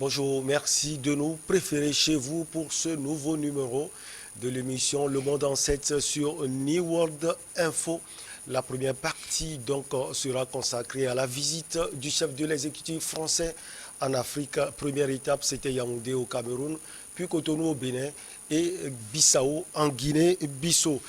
Bonjour, merci de nous préférer chez vous pour ce nouveau numéro de l'émission Le Monde en 7 sur New World Info. La première partie sera consacrée à la visite du chef de l'exécutif français en Afrique. Première étape, c'était Yaoundé au Cameroun, puis Cotonou au Bénin et Bissau en Guinée-Bissau.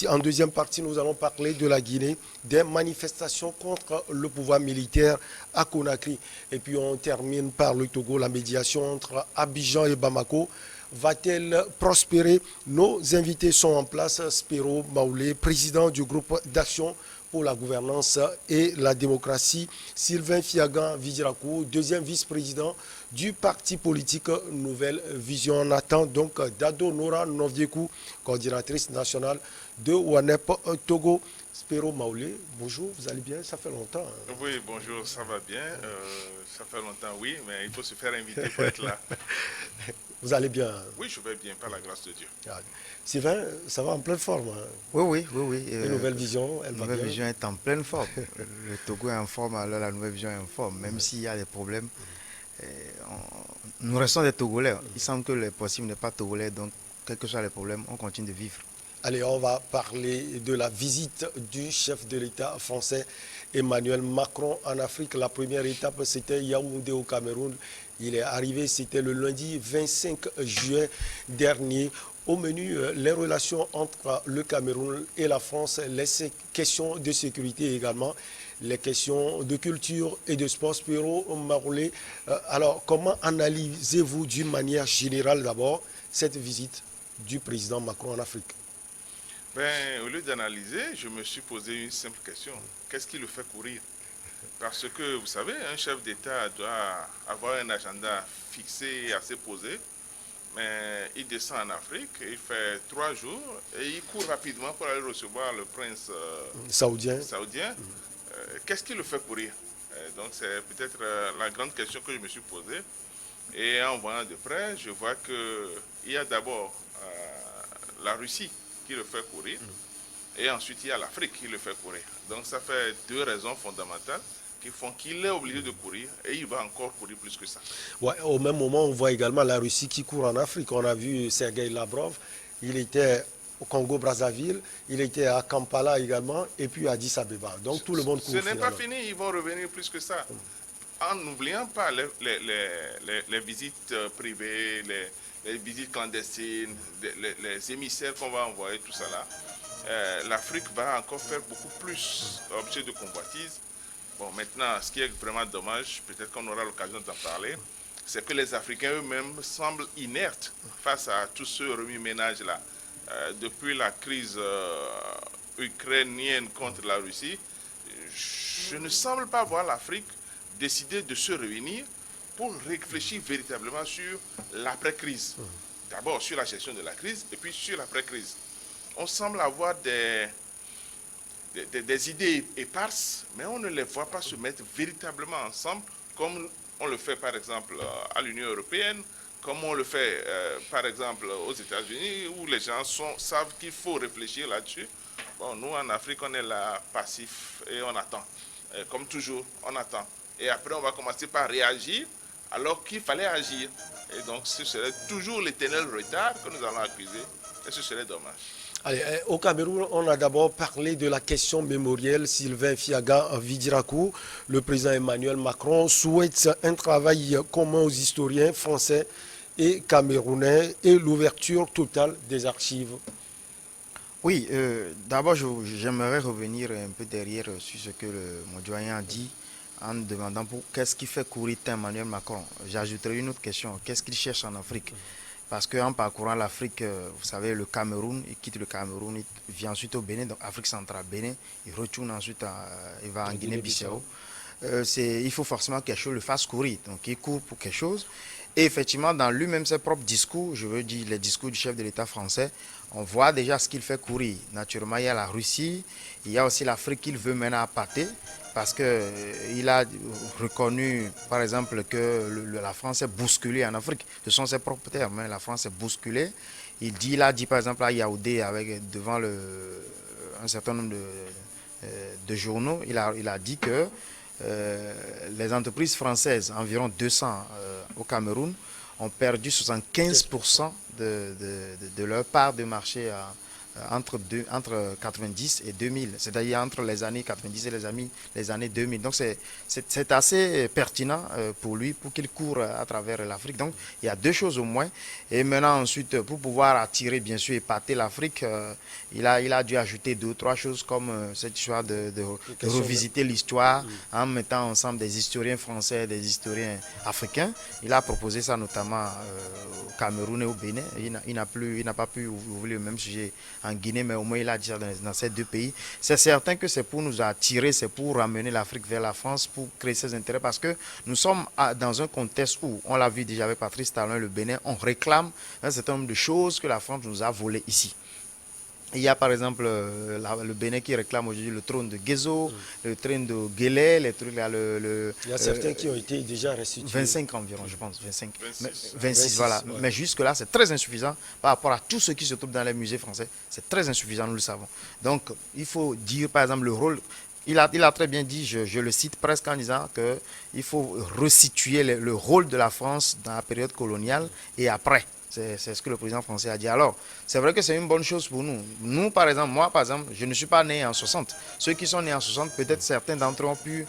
En deuxième partie, nous allons parler de la Guinée, des manifestations contre le pouvoir militaire à Conakry. Et puis on termine par le Togo, la médiation entre Abidjan et Bamako. Va-t-elle prospérer? Nos invités sont en place. Spiro Maoulé, président du groupe d'action pour la gouvernance et la démocratie. Sylvain Fiagan Vidirakou, deuxième vice-président du parti politique Nouvelle Vision. On attend donc Dado Nora Noviekou, coordinatrice nationale de WANEP Togo. Spiro Maoulé, bonjour, vous allez bien? Ça fait longtemps. Oui, bonjour, ça va bien. Ça fait longtemps, oui, mais il faut se faire inviter pour être là. Vous allez bien? Oui, je vais bien, par la grâce de Dieu. Sylvain, ça va en pleine forme. Oui. Et Nouvelle Vision, elle va bien. Nouvelle Vision est en pleine forme. Le Togo est en forme, alors la Nouvelle Vision est en forme. Même s'il y a des problèmes, nous restons des Togolais. Il semble que le possible n'est pas Togolais, donc quels que soient les problèmes, on continue de vivre. Allez, on va parler de la visite du chef de l'État français Emmanuel Macron en Afrique. La première étape, c'était Yaoundé au Cameroun. Il est arrivé, c'était le lundi 25 juillet dernier. Au menu, les relations entre le Cameroun et la France, les questions de sécurité également, les questions de culture et de sport. Spiro Maroulé, alors comment analysez-vous d'une manière générale d'abord cette visite du président Macron en Afrique? Au lieu d'analyser, je me suis posé une simple question. Qu'est-ce qui le fait courir? Parce que, vous savez, un chef d'État doit avoir un agenda fixé et assez posé. Mais il descend en Afrique, il fait 3 jours et il court rapidement pour aller recevoir le prince saoudien. Qu'est-ce qui le fait courir? Donc c'est peut-être la grande question que je me suis posée. Et en voyant de près, je vois qu'il y a d'abord la Russie qui le fait courir. Et ensuite, il y a l'Afrique qui le fait courir. Donc ça fait 2 raisons fondamentales qui font qu'il est obligé de courir et il va encore courir plus que ça. Ouais, au même moment, on voit également la Russie qui court en Afrique. On a vu Sergei Lavrov, il était au Congo-Brazzaville, il était à Kampala également et puis à Addis Abeba. Donc tout le monde court. Ce n'est pas fini, ils vont revenir plus que ça. En n'oubliant pas les visites privées, les visites clandestines, les émissaires qu'on va envoyer, tout ça là. L'Afrique va encore faire beaucoup plus objet de convoitise. Bon, maintenant, ce qui est vraiment dommage, peut-être qu'on aura l'occasion d'en parler, c'est que les Africains eux-mêmes semblent inertes face à tout ce remue-ménage-là. Depuis la crise ukrainienne contre la Russie, je ne semble pas voir l'Afrique décider de se réunir pour réfléchir véritablement sur l'après-crise. D'abord sur la gestion de la crise et puis sur l'après-crise. On semble avoir des idées éparses, mais on ne les voit pas se mettre véritablement ensemble, comme on le fait par exemple à l'Union européenne, comme on le fait par exemple aux États-Unis, où les gens savent qu'il faut réfléchir là-dessus. Bon, nous en Afrique, on est là passif et on attend. Comme toujours, on attend. Et après, on va commencer par réagir alors qu'il fallait agir. Et donc, ce serait toujours l'éternel retard que nous allons accuser, et ce serait dommage. Allez, au Cameroun, on a d'abord parlé de la question mémorielle. Sylvain Fiaga Vidirakou, le président Emmanuel Macron, souhaite un travail commun aux historiens français et camerounais et l'ouverture totale des archives. Oui, d'abord, j'aimerais revenir un peu derrière sur ce que mon doyen a dit en demandant qu'est-ce qui fait courir Emmanuel Macron. J'ajouterai une autre question. Qu'est-ce qu'il cherche en Afrique? Parce qu'en parcourant l'Afrique, vous savez, le Cameroun, il quitte le Cameroun, il vient ensuite au Bénin, donc Afrique centrale, Bénin, il retourne ensuite, il va en Guinée-Bissau. Il faut forcément que quelque chose le fasse courir. Donc il court pour quelque chose. Et effectivement, dans lui-même, ses propres discours, je veux dire les discours du chef de l'État français, on voit déjà ce qu'il fait courir. Naturellement, il y a la Russie, il y a aussi l'Afrique qu'il veut maintenant appâter, parce qu'il a reconnu, par exemple, que la France est bousculée en Afrique. Ce sont ses propres termes, hein, la France est bousculée. Il a dit, par exemple, à Yaoundé, devant un certain nombre de journaux, il a dit que les entreprises françaises, environ 200 au Cameroun, ont perdu 75% de leur part de marché entre 90 et 2000, c'est-à-dire entre les années 90 et les années 2000. Donc c'est assez pertinent pour lui, pour qu'il court à travers l'Afrique. Donc il y a deux choses au moins. Et maintenant ensuite, pour pouvoir attirer, bien sûr, épater l'Afrique, il a dû ajouter deux ou trois choses comme cette histoire de revisiter l'histoire en mettant ensemble des historiens français, des historiens africains. Il a proposé ça notamment au Cameroun et au Bénin. Il n'a pas pu ouvrir le même sujet en Guinée, mais au moins il a dit ça dans ces deux pays. C'est certain que c'est pour nous attirer, c'est pour ramener l'Afrique vers la France, pour créer ses intérêts, parce que nous sommes dans un contexte où, on l'a vu déjà avec Patrice Talon, le Bénin, on réclame un certain nombre de choses que la France nous a volées ici. Il y a par exemple le Bénin qui réclame aujourd'hui le trône de Guézo, le trône de Guélé, les trucs là, il y a certains qui ont été déjà restitués. 25 environ, je pense, 25. 26, 26, voilà. Ouais. Mais jusque-là, c'est très insuffisant par rapport à tout ce qui se trouve dans les musées français. C'est très insuffisant, nous le savons. Donc, il faut dire, par exemple, le rôle... Il a très bien dit, je le cite presque en disant qu'il faut resituer le rôle de la France dans la période coloniale et après. C'est ce que le président français a dit. Alors, c'est vrai que c'est une bonne chose pour nous. Nous, par exemple, moi, par exemple, je ne suis pas né en 60. Ceux qui sont nés en 60, peut-être certains d'entre eux ont pu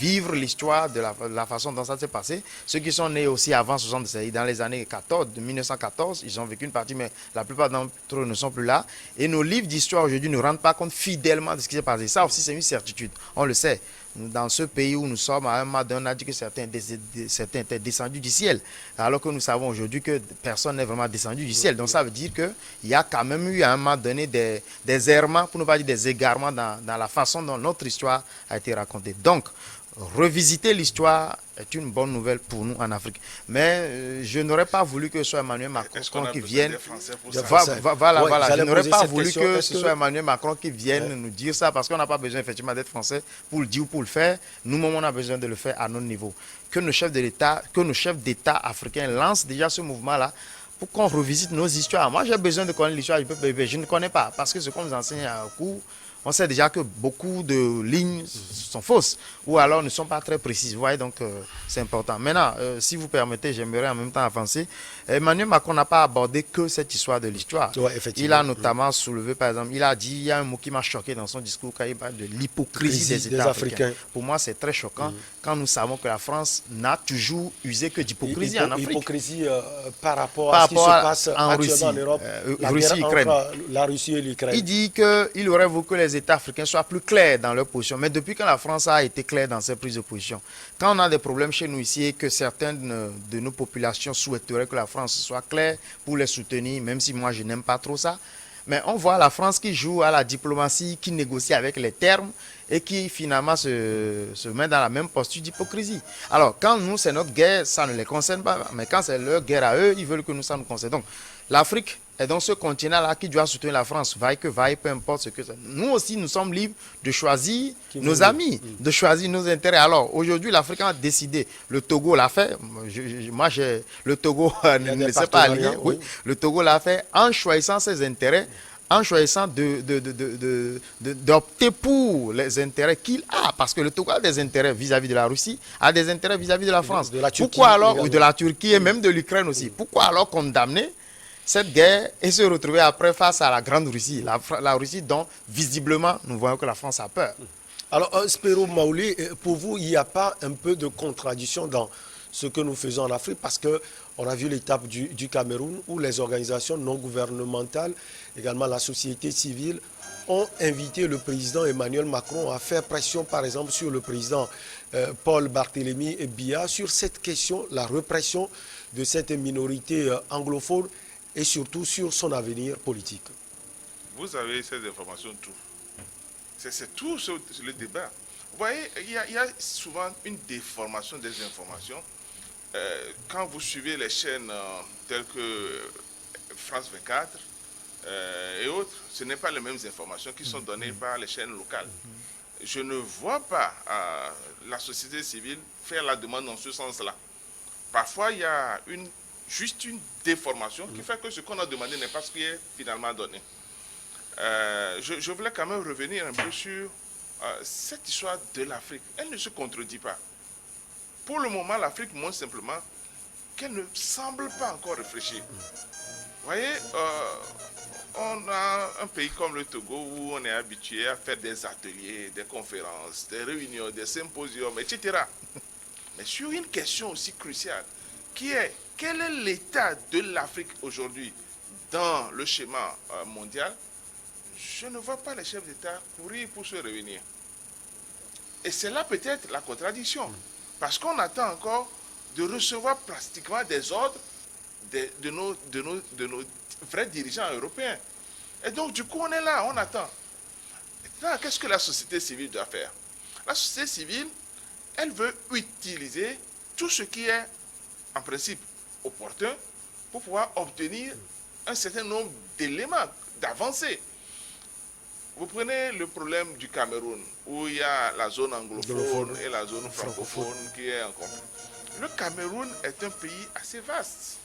vivre l'histoire de la façon dont ça s'est passé. Ceux qui sont nés aussi avant 60, dans les années 1914, ils ont vécu une partie, mais la plupart d'entre eux ne sont plus là. Et nos livres d'histoire aujourd'hui ne rendent pas compte fidèlement de ce qui s'est passé. Ça aussi, c'est une certitude. On le sait. Dans ce pays où nous sommes, à un moment donné, on a dit que certains étaient descendus du ciel, alors que nous savons aujourd'hui que personne n'est vraiment descendu du ciel. Donc ça veut dire qu'il y a quand même eu à un moment donné des errements, pour ne pas dire des égarements dans la façon dont notre histoire a été racontée. Donc, revisiter l'histoire est une bonne nouvelle pour nous en Afrique. Mais je n'aurais pas voulu que ce soit Emmanuel Macron qui vienne. Voilà. Je n'aurais pas voulu que ce soit Emmanuel Macron qui vienne nous dire ça, parce qu'on n'a pas besoin effectivement d'être français pour le dire ou pour le faire. Nous-mêmes, on a besoin de le faire à notre niveau. Que nos chefs d'État africains lancent déjà ce mouvement-là pour qu'on revisite nos histoires. Moi, j'ai besoin de connaître l'histoire du peuple bébé. Je ne connais pas, parce que ce qu'on nous enseigne à cours, on sait déjà que beaucoup de lignes sont fausses ou alors ne sont pas très précises. Vous voyez, donc c'est important. Maintenant, si vous permettez, j'aimerais en même temps avancer. Emmanuel Macron n'a pas abordé que cette histoire de l'histoire. Ouais, il a notamment soulevé, par exemple, il a dit, il y a un mot qui m'a choqué dans son discours quand il parle de l'hypocrisie des États africains. Pour moi, c'est très choquant quand nous savons que la France n'a toujours usé que d'hypocrisie en Afrique. Hypocrisie par rapport à ce qui se passe actuellement Russie, en Europe, la Russie et l'Ukraine. Il dit qu'il aurait voulu que les États africains soient plus clairs dans leur position. Mais depuis quand la France a été claire dans ses prises de position, quand on a des problèmes chez nous ici et que certaines de nos populations souhaiteraient que la France soit claire pour les soutenir, même si moi je n'aime pas trop ça, mais on voit la France qui joue à la diplomatie, qui négocie avec les termes et qui finalement se met dans la même posture d'hypocrisie. Alors quand nous c'est notre guerre, ça ne les concerne pas, mais quand c'est leur guerre à eux, ils veulent que nous ça nous concerne. Donc l'Afrique est dans ce continent-là qui doit soutenir la France, vaille que vaille, peu importe ce que c'est. Nous aussi, nous sommes libres de choisir nos amis, de choisir nos intérêts. Alors, aujourd'hui, l'Afrique a décidé. Le Togo l'a fait. Le Togo ne s'est pas allié. Oui. Le Togo l'a fait en choisissant ses intérêts, en choisissant d'opter pour les intérêts qu'il a. Parce que le Togo a des intérêts vis-à-vis de la Russie, a des intérêts vis-à-vis de la France. De la Turquie, pourquoi alors, ou de la Turquie et même de l'Ukraine aussi. Pourquoi alors condamner cette guerre et se retrouver après face à la grande Russie, la Russie dont visiblement nous voyons que la France a peur. Alors, Spero Maouli, pour vous, il n'y a pas un peu de contradiction dans ce que nous faisons en Afrique, parce qu'on a vu l'étape du Cameroun où les organisations non gouvernementales, également la société civile, ont invité le président Emmanuel Macron à faire pression, par exemple, sur le président Paul Barthélémy Biya sur cette question, la répression de cette minorité anglophone, et surtout sur son avenir politique. Vous avez ces informations, tout. C'est tout le débat. Vous voyez, il y a souvent une déformation des informations. Quand vous suivez les chaînes telles que France 24 et autres, ce n'est pas les mêmes informations qui sont données par les chaînes locales. Je ne vois pas la société civile faire la demande dans ce sens-là. Parfois, il y a juste une déformation qui fait que ce qu'on a demandé n'est pas ce qui est finalement donné. Je voulais quand même revenir un peu sur cette histoire de l'Afrique, elle ne se contredit pas. Pour le moment, l'Afrique montre simplement qu'elle ne semble pas encore réfléchir. Vous voyez, on a un pays comme le Togo où on est habitué à faire des ateliers, des conférences, des réunions, des symposiums, etc. Mais sur une question aussi cruciale, qui est quel est l'état de l'Afrique aujourd'hui dans le schéma mondial, je ne vois pas les chefs d'État courir pour se réunir. Et c'est là peut-être la contradiction. Parce qu'on attend encore de recevoir pratiquement des ordres de nos vrais dirigeants européens. Et donc, du coup, on est là, on attend. Maintenant, qu'est-ce que la société civile doit faire? La société civile, elle veut utiliser tout ce qui est, en principe, opportun pour pouvoir obtenir un certain nombre d'éléments, d'avancées. Vous prenez le problème du Cameroun, où il y a la zone anglophone et la zone francophone qui est en conflit. Le Cameroun est un pays assez vaste,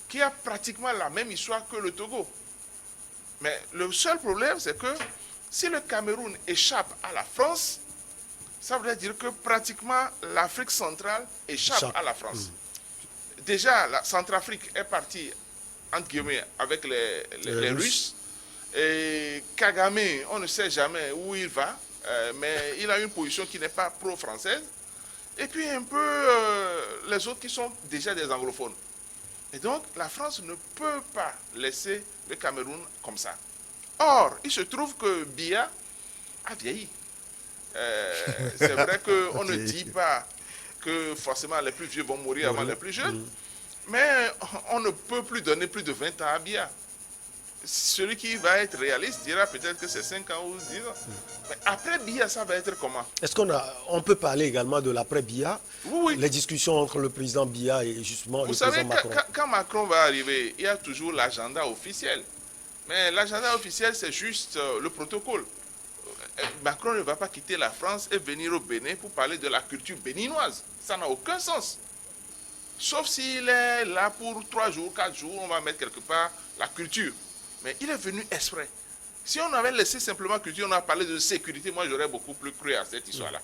qui a pratiquement la même histoire que le Togo. Mais le seul problème, c'est que si le Cameroun échappe à la France, ça veut dire que pratiquement l'Afrique centrale échappe à la France. Déjà, la Centrafrique est partie, entre guillemets, avec les Russes. Et Kagame, on ne sait jamais où il va, mais il a une position qui n'est pas pro-française. Et puis un peu les autres qui sont déjà des anglophones. Et donc, la France ne peut pas laisser le Cameroun comme ça. Or, il se trouve que Biya a vieilli. C'est vrai qu'on ne dit pas que forcément les plus vieux vont mourir avant les plus jeunes, mais on ne peut plus donner plus de 20 ans à Biya. Celui qui va être réaliste dira peut-être que c'est 5 ans ou 10 ans. Mais après Biya, ça va être comment? Est-ce qu'on peut parler également de l'après-Biya? Oui. Les discussions entre le président Biya et justement le président Macron. Vous savez, quand Macron va arriver, il y a toujours l'agenda officiel. Mais l'agenda officiel, c'est juste le protocole. Macron ne va pas quitter la France et venir au Bénin pour parler de la culture béninoise. Ça n'a aucun sens. Sauf s'il est là pour 3 jours, 4 jours, on va mettre quelque part la culture. Mais il est venu exprès. Si on avait laissé simplement culture, on a parlé de sécurité, moi j'aurais beaucoup plus cru à cette histoire-là.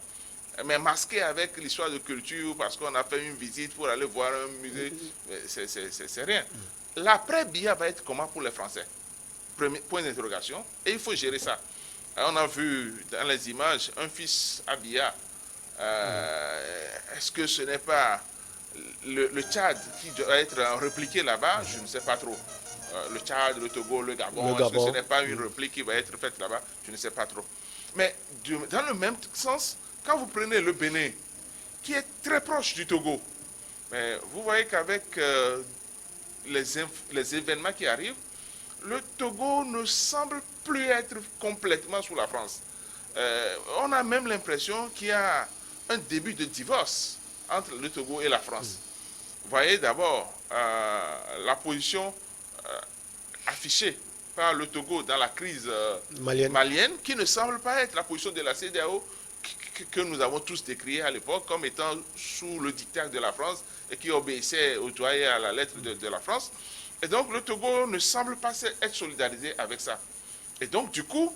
Mais masqué avec l'histoire de culture, parce qu'on a fait une visite pour aller voir un musée, c'est rien. L'après-Biya va être comment pour les Français? Premier point d'interrogation. Et il faut gérer ça. On a vu dans les images un fils à Biya. Est-ce que ce n'est pas le Tchad qui doit être répliqué là-bas? Je ne sais pas trop. Le Tchad, le Togo, le Gabon, est-ce que ce n'est pas une réplique qui va être faite là-bas? Je ne sais pas trop. Mais dans le même sens, quand vous prenez le Bénin, qui est très proche du Togo, mais vous voyez qu'avec les événements qui arrivent, le Togo ne semble plus être complètement sous la France. On a même l'impression qu'il y a un début de divorce entre le Togo et la France. Vous voyez d'abord la position affichée par le Togo dans la crise malienne, qui ne semble pas être la position de la CEDEAO que nous avons tous décriée à l'époque comme étant sous le dictat de la France et qui obéissait au doigt et à la lettre de la France. Et donc le Togo ne semble pas être solidarisé avec ça. Et donc du coup,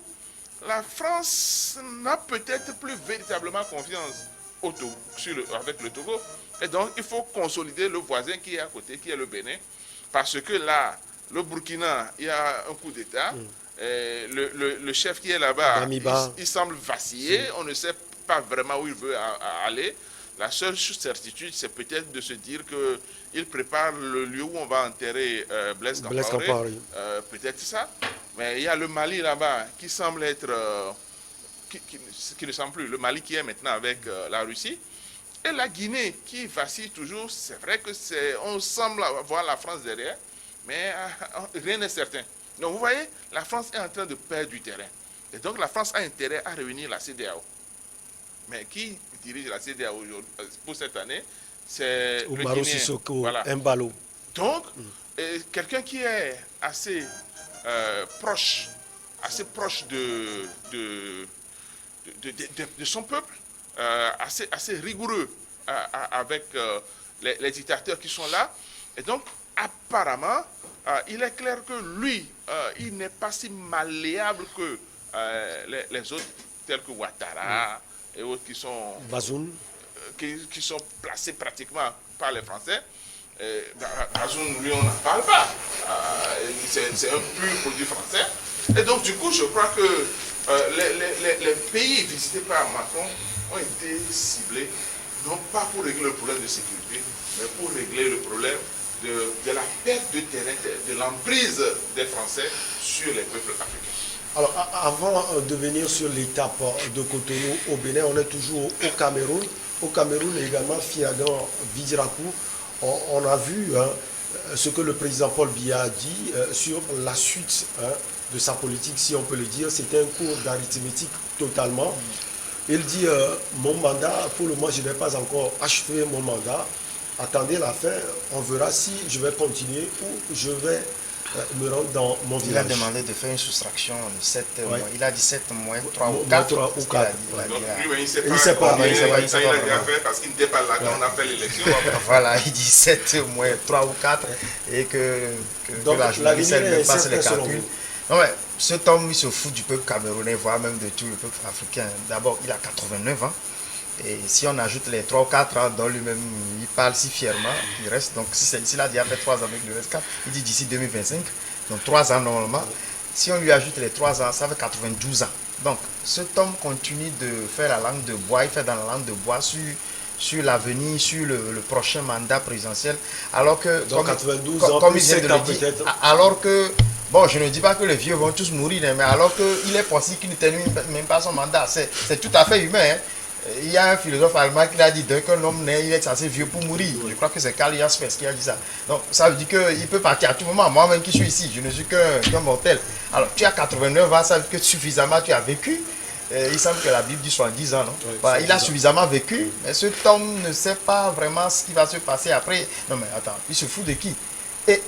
la France n'a peut-être plus véritablement confiance au Togo, avec le Togo. Et donc il faut consolider le voisin qui est à côté, qui est le Bénin, parce que là, le Burkina, il y a un coup d'État. Le chef qui est là-bas, il semble vaciller. On ne sait pas vraiment où il veut aller. La seule certitude, c'est peut-être de se dire qu'il prépare le lieu où on va enterrer Blaise Compaoré. Peut-être ça. Mais il y a le Mali là-bas qui semble être... qui ne semble plus. Le Mali qui est maintenant avec la Russie. Et la Guinée qui vacille toujours. C'est vrai que on semble voir la France derrière. Mais rien n'est certain. Donc vous voyez, la France est en train de perdre du terrain. Et donc la France a intérêt à réunir la CEDEAO. Mais qui dirige la CEDEAO pour cette année? C'est le Guinéen. Sissoko Embalo. Donc, quelqu'un qui est assez proche de son peuple, assez rigoureux avec les dictateurs qui sont là. Et donc, apparemment, il est clair que lui, il n'est pas si malléable que les autres tels que Ouattara et autres Bazoum. Qui sont placés pratiquement par les Français. Bazoum, lui, on n'en parle pas. C'est un pur produit français. Et donc, du coup, je crois que les pays visités par Macron ont été ciblés, non pas pour régler le problème de sécurité, mais pour régler le problème de la perte de terrain, de l'emprise des Français sur les peuples africains. Alors, avant de venir sur l'étape de Cotonou au Bénin, on est toujours au Cameroun. Au Cameroun également, Fiagan Vidirakou, on a vu ce que le président Paul Biya a dit sur la suite de sa politique, si on peut le dire. C'était un cours d'arithmétique totalement. Il dit, mon mandat, pour le moment, je n'ai pas encore achevé mon mandat. Attendez la fin, on verra si je vais continuer ou je vais me rendre dans mon village. Il a demandé de faire une soustraction de 7 mois. Il a dit 7 mois, 3 ou 4. 4. Ou 4. Donc lui, il ne sait pas. Il ne sait pas. Il a déjà fait parce qu'il n'était pas là quand on a fait l'élection. Voilà, il dit 7 mois, 3 ou 4 et que la journaliste elle passe les calculs. Non, mais cet homme, il se fout du peuple camerounais, voire même de tout le peuple africain. D'abord, il a 89 ans. Et si on ajoute les 3 ou 4 ans dont lui-même il parle si fièrement, il reste. Donc s'il a déjà fait 3 ans avec le reste 4, il dit d'ici 2025, donc 3 ans normalement. Si on lui ajoute les 3 ans, ça fait 92 ans. Donc cet homme continue de faire la langue de bois, il fait dans la langue de bois sur l'avenir, sur le prochain mandat présidentiel. Alors que, donc 92 ans, comme il vient de le dire, alors que, bon, je ne dis pas que les vieux vont tous mourir, mais alors qu'il est possible qu'il ne termine même pas son mandat, c'est tout à fait humain. Hein. Il y a un philosophe allemand qui a dit qu'un homme naît, il est assez vieux pour mourir. Je crois que c'est Karl Jaspers qui a dit ça. Donc ça veut dire qu'il peut partir à tout moment. Moi-même qui suis ici, je ne suis qu'un mortel. Alors tu as 89 ans, ça veut dire que suffisamment tu as vécu. Il semble que la Bible dit 70 ans, non? Ouais, il a suffisamment vécu, mais cet homme ne sait pas vraiment ce qui va se passer après. Non mais attends, il se fout de qui? Et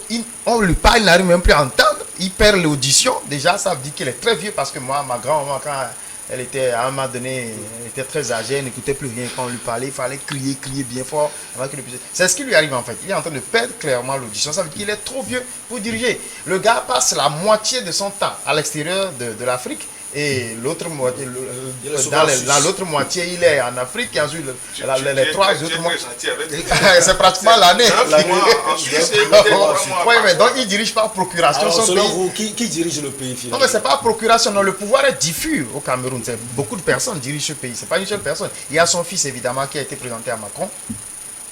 on lui parle, il n'arrive même plus à entendre. Il perd l'audition. Déjà, ça veut dire qu'il est très vieux parce que moi, ma grand-maman, quand elle était à un moment donné, elle était très âgée, elle n'écoutait plus rien quand on lui parlait, il fallait crier bien fort. C'est ce qui lui arrive en fait. Il est en train de perdre clairement l'audition. Ça veut dire qu'il est trop vieux pour diriger. Le gars passe la moitié de son temps à l'extérieur de l'Afrique. Et l'autre moitié, dans l'autre moitié, il est en Afrique. Et ensuite, les 3 autres mois, c'est pratiquement l'année. Oui, mais donc il dirige par procuration. Alors, selon vous, qui dirige le pays finalement? Non, mais c'est pas procuration. Non, le pouvoir est diffus au Cameroun. Beaucoup de personnes dirigent ce pays. C'est pas une seule personne. Il y a son fils évidemment qui a été présenté à Macron,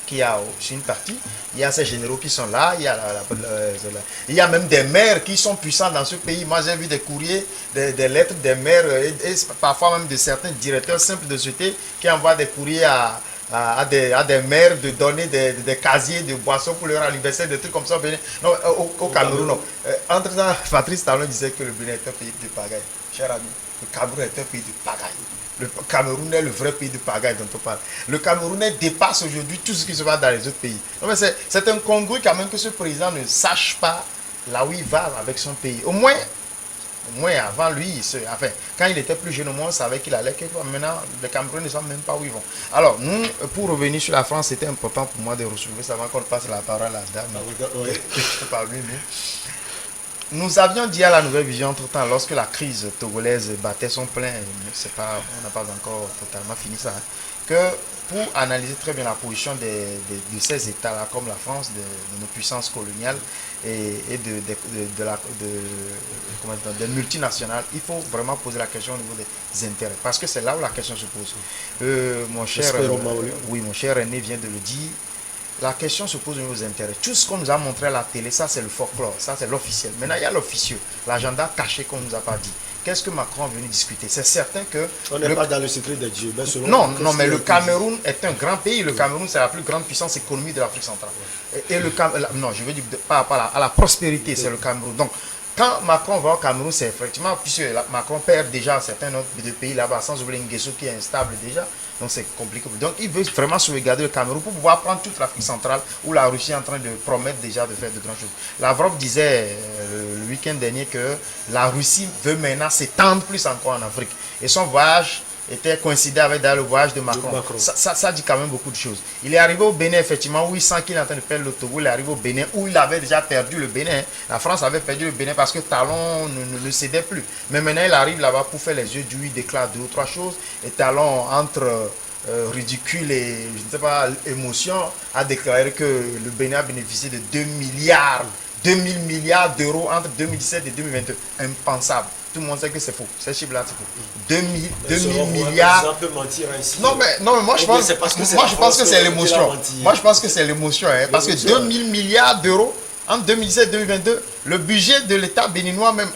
qui a aussi une partie. Il y a ces généraux qui sont là, il y a même des maires qui sont puissants dans ce pays. Moi j'ai vu des courriers, des lettres des maires et parfois même de certains directeurs simples de société qui envoient des courriers à des maires de donner des casiers de boissons pour leur anniversaire, des trucs comme ça. Non, au Cameroun, non. Entre-temps, Patrice Talon disait que le Bénin est un pays de pagaille. Cher ami, le Cameroun est un pays de pagaille. Le Cameroun est le vrai pays de pagaille dont on parle. Le Camerounais dépasse aujourd'hui tout ce qui se passe dans les autres pays. C'est incongru quand même que ce président ne sache pas là où il va avec son pays. Au moins avant lui, enfin, quand il était plus jeune, au moins on savait qu'il allait quelque part. Maintenant, les Camerounais ne savent même pas où ils vont. Alors, nous, pour revenir sur la France, c'était important pour moi de retrouver ça avant qu'on passe la parole à la dame. Nous avions dit à la Nouvelle Vision entre-temps, lorsque la crise togolaise battait son plein, on n'a pas encore totalement fini ça, que pour analyser très bien la position de ces États-là, comme la France, de nos puissances coloniales et des multinationales, il faut vraiment poser la question au niveau des intérêts, parce que c'est là où la question se pose. Mon cher René vient de le dire. La question se pose au niveau des intérêts. Tout ce qu'on nous a montré à la télé, ça c'est le folklore, ça c'est l'officiel. Maintenant, il y a l'officieux, l'agenda caché qu'on ne nous a pas dit. Qu'est-ce que Macron est venu discuter? C'est certain que... On n'est pas dans le secret des dieux. Non, mais le Cameroun est un grand pays. Le Cameroun, c'est la plus grande puissance économique de l'Afrique centrale. Et le Cameroun, non, je veux dire par rapport à la prospérité, c'est le Cameroun. Donc, quand Macron va au Cameroun, c'est effectivement, puisque Macron perd déjà un certain nombre de pays là-bas, sans oublier Nguesso qui est instable déjà, donc c'est compliqué. Donc il veut vraiment sauvegarder le Cameroun pour pouvoir prendre toute l'Afrique centrale où la Russie est en train de promettre déjà de faire de grandes choses. Lavrov disait le week-end dernier que la Russie veut maintenant s'étendre plus encore en Afrique. Et son voyage était coïncidé avec le voyage de Macron. Ça dit quand même beaucoup de choses. Il est arrivé au Bénin, effectivement, où il sent qu'il est en train de perdre le Togo. Il est arrivé au Bénin, où il avait déjà perdu le Bénin. La France avait perdu le Bénin parce que Talon ne cédait plus. Mais maintenant, il arrive là-bas pour faire les yeux du il déclare 2 ou 3 choses. Et Talon, entre ridicule et, je ne sais pas, émotion, a déclaré que le Bénin a bénéficié de 2000 milliards d'euros entre 2017 et 2022. Impensable. Tout le monde sait que c'est faux. Ces chiffres-là, c'est faux. 2000 milliards. Ça peut mentir ainsi. Non, mais moi, je pense que c'est l'émotion. Moi, je pense que c'est l'émotion. Hein, parce que 2000 milliards d'euros entre 2017 et 2022, le budget de l'État béninois, même,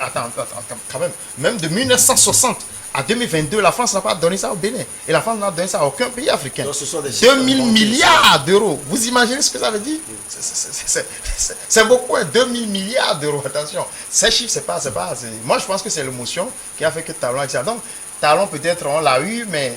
même de 1960 à 2022, la France n'a pas donné ça au Bénin. Et la France n'a donné ça à aucun pays africain. 2000 milliards d'euros. Vous imaginez ce que ça veut dire? C'est beaucoup, hein, 2000 milliards d'euros. Attention, ces chiffres, c'est pas. Moi, je pense que c'est l'émotion qui a fait que Talon a dit ça. Donc, Talon, peut-être, on l'a eu, mais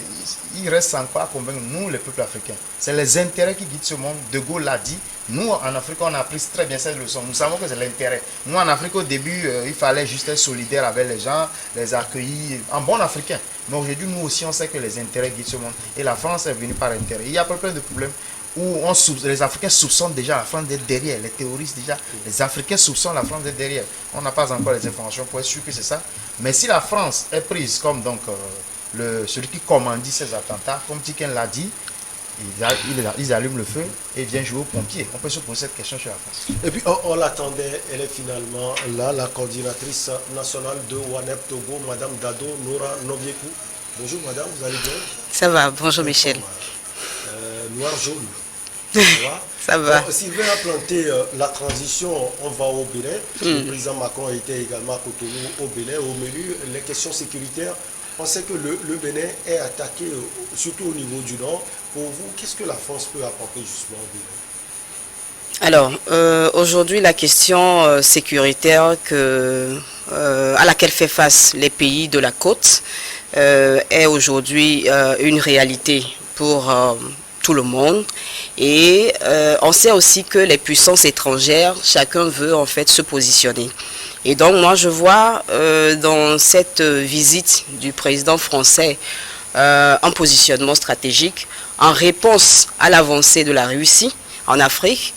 il reste encore à convaincre nous, les peuples africains. C'est les intérêts qui guident ce monde. De Gaulle l'a dit. Nous, en Afrique, on a appris très bien cette leçon. Nous savons que c'est l'intérêt. Nous, en Afrique, au début, il fallait juste être solidaire avec les gens, les accueillir en bon africain. Mais aujourd'hui, nous aussi, on sait que les intérêts guident ce monde. Et la France est venue par intérêt. Il y a plein de problèmes où les Africains soupçonnent déjà la France d'être derrière. Les terroristes, déjà, les Africains soupçonnent la France d'être derrière. On n'a pas encore les informations pour être sûr que c'est ça. Mais si la France est prise comme donc celui qui commandit ces attentats, comme Tiken l'a dit, ils allument le feu et viennent jouer aux pompiers. On peut se poser cette question sur la France. Et puis on l'attendait, elle est finalement là, la coordinatrice nationale de WANEP Togo, Madame Dado Nora Noviekou. Bonjour Madame, vous allez bien? Ça va, bonjour Michel. Noir-jaune. Ça va. Sylvain a planté la transition, on va au Bénin. Le président Macron était également à Cotonou au Bénin. Au menu, les questions sécuritaires. On sait que le Bénin est attaqué, surtout au niveau du Nord. Pour vous, qu'est-ce que la France peut apporter justement au Bénin? Alors, aujourd'hui, la question sécuritaire à laquelle fait face les pays de la côte est aujourd'hui une réalité pour tout le monde. Et on sait aussi que les puissances étrangères, chacun veut en fait se positionner. Et donc moi je vois dans cette visite du président français un positionnement stratégique en réponse à l'avancée de la Russie en Afrique.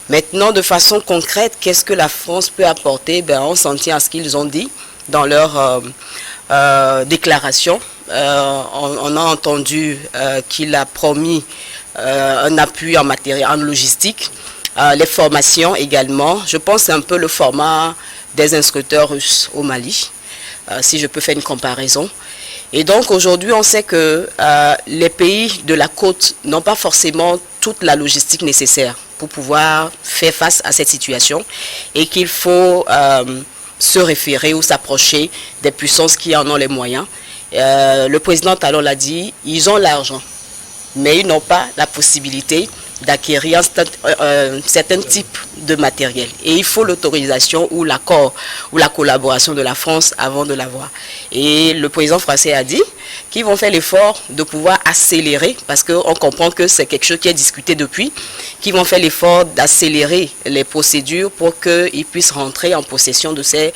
Maintenant, de façon concrète, qu'est-ce que la France peut apporter? On s'en tient à ce qu'ils ont dit dans leur déclaration. On a entendu qu'il a promis un appui en matériel, en logistique, les formations également. Je pense que c'est un peu le format des instructeurs russes au Mali, si je peux faire une comparaison. Et donc aujourd'hui, on sait que les pays de la côte n'ont pas forcément toute la logistique nécessaire pour pouvoir faire face à cette situation et qu'il faut se référer ou s'approcher des puissances qui en ont les moyens. Le président Talon l'a dit, ils ont l'argent, mais ils n'ont pas la possibilité d'acquérir un certain type de matériel. Et il faut l'autorisation ou l'accord ou la collaboration de la France avant de l'avoir. Et le président français a dit qu'ils vont faire l'effort de pouvoir accélérer, parce qu'on comprend que c'est quelque chose qui est discuté depuis, qu'ils vont faire l'effort d'accélérer les procédures pour qu'ils puissent rentrer en possession de ces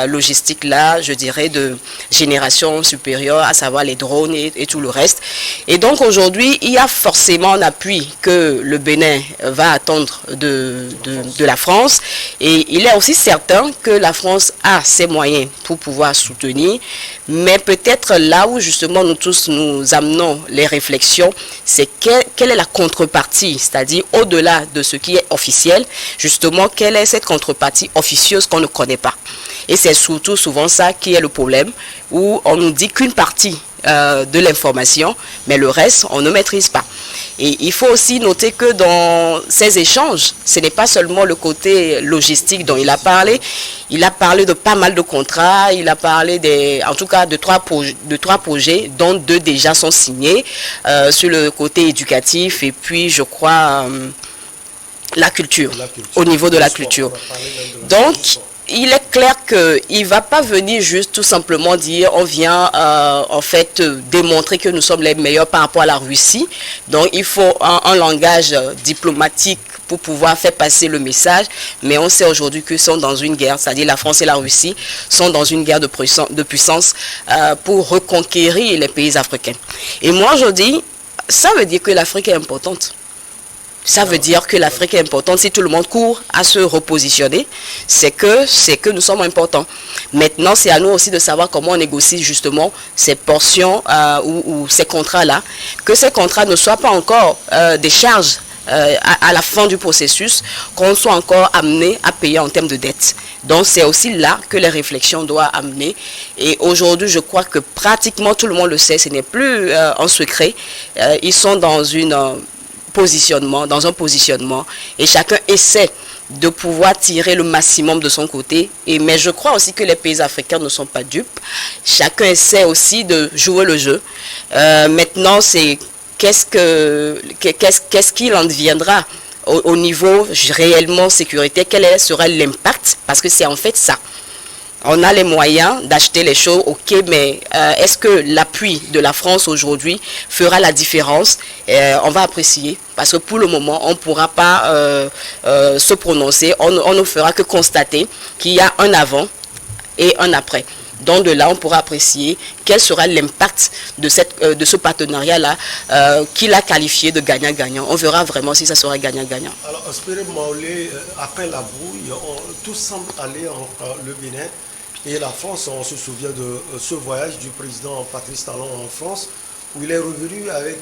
logistiques-là, je dirais, de génération supérieure, à savoir les drones et tout le reste. Et donc aujourd'hui, il y a forcément un appui que le Bénin va attendre de la France, et il est aussi certain que la France a ses moyens pour pouvoir soutenir, mais peut-être là où justement nous tous nous amenons les réflexions, c'est quelle est la contrepartie, c'est-à-dire au-delà de ce qui est officiel, justement quelle est cette contrepartie officieuse qu'on ne connaît pas. Et c'est surtout souvent ça qui est le problème, où on nous dit qu'une partie de l'information, mais le reste, on ne maîtrise pas. Et il faut aussi noter que dans ces échanges, ce n'est pas seulement le côté logistique dont il a parlé de pas mal de contrats, il a parlé en tout cas de trois projets, dont 2 déjà sont signés sur le côté éducatif et puis je crois la culture, au niveau de la culture. Donc, il est clair qu'il ne va pas venir juste tout simplement dire on vient en fait démontrer que nous sommes les meilleurs par rapport à la Russie. Donc il faut un langage diplomatique pour pouvoir faire passer le message. Mais on sait aujourd'hui qu'ils sont dans une guerre, c'est-à-dire la France et la Russie sont dans une guerre de puissance pour reconquérir les pays africains. Et moi, je dis, ça veut dire que l'Afrique est importante. Ça veut dire que l'Afrique est importante. Si tout le monde court à se repositionner, c'est que nous sommes importants. Maintenant, c'est à nous aussi de savoir comment on négocie justement ces portions ou ces contrats-là. Que ces contrats ne soient pas encore des charges à la fin du processus, qu'on soit encore amené à payer en termes de dette. Donc c'est aussi là que les réflexions doivent amener. Et aujourd'hui, je crois que pratiquement tout le monde le sait, ce n'est plus un secret. Ils sont dans un positionnement et chacun essaie de pouvoir tirer le maximum de son côté. Mais je crois aussi que les pays africains ne sont pas dupes. Chacun essaie aussi de jouer le jeu. Maintenant, c'est qu'est-ce qu'il en deviendra au niveau réellement sécuritaire, quel sera l'impact, parce que c'est en fait ça. On a les moyens d'acheter les choses, ok, mais est-ce que l'appui de la France aujourd'hui fera la différence? On va apprécier, parce que pour le moment, on ne pourra pas se prononcer, on ne fera que constater qu'il y a un avant et un après. Donc de là, on pourra apprécier quel sera l'impact de ce partenariat-là qu'il a qualifié de gagnant-gagnant. On verra vraiment si ça sera gagnant-gagnant. Alors, Espéré Maolé, après la brouille, tout semble aller en le Bénin. Et la France, on se souvient de ce voyage du président Patrice Talon en France, où il est revenu avec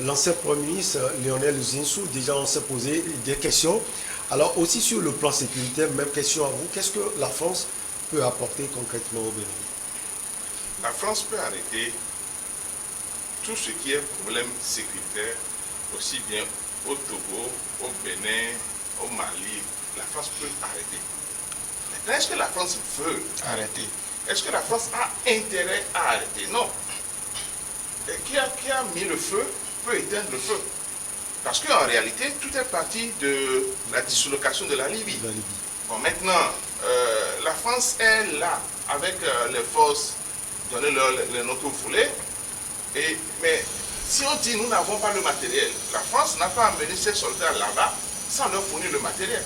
l'ancien Premier ministre Lionel Zinsou. Déjà, on s'est posé des questions. Alors, aussi sur le plan sécuritaire, même question à vous, qu'est-ce que la France peut apporter concrètement au Bénin? La France peut arrêter tout ce qui est problème sécuritaire, aussi bien au Togo, au Bénin, au Mali. La France peut arrêter. Maintenant, est-ce que la France veut arrêter? Est-ce que la France a intérêt à arrêter? Non. Et qui a mis le feu peut éteindre le feu. Parce qu'en réalité, tout est parti de la dislocation de la Libye. Bon, maintenant, la France est là avec les forces, donnez-leur les noms que vous voulez. Mais si on dit nous n'avons pas le matériel, la France n'a pas amené ses soldats là-bas sans leur fournir le matériel.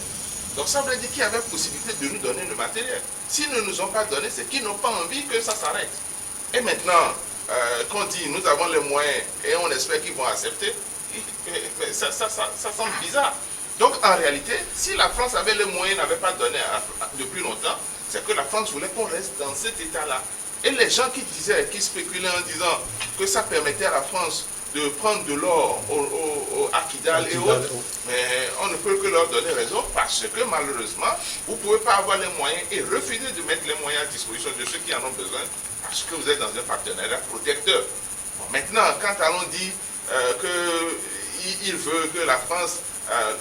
Donc ça veut dire qu'il y avait possibilité de nous donner le matériel. S'ils ne nous ont pas donné, c'est qu'ils n'ont pas envie que ça s'arrête. Et maintenant, qu'on dit nous avons les moyens et on espère qu'ils vont accepter, ça semble bizarre. Donc en réalité, si la France avait les moyens, n'avait pas donné depuis longtemps, c'est que la France voulait qu'on reste dans cet état-là. Et les gens qui disaient, qui spéculaient en disant que ça permettait à la France de prendre de l'or à Kidal et autres, mais on ne peut que leur donner raison parce que malheureusement, vous ne pouvez pas avoir les moyens et refuser de mettre les moyens à disposition de ceux qui en ont besoin parce que vous êtes dans un partenariat protecteur. Bon, maintenant, quand Talon dit qu'il veut que la France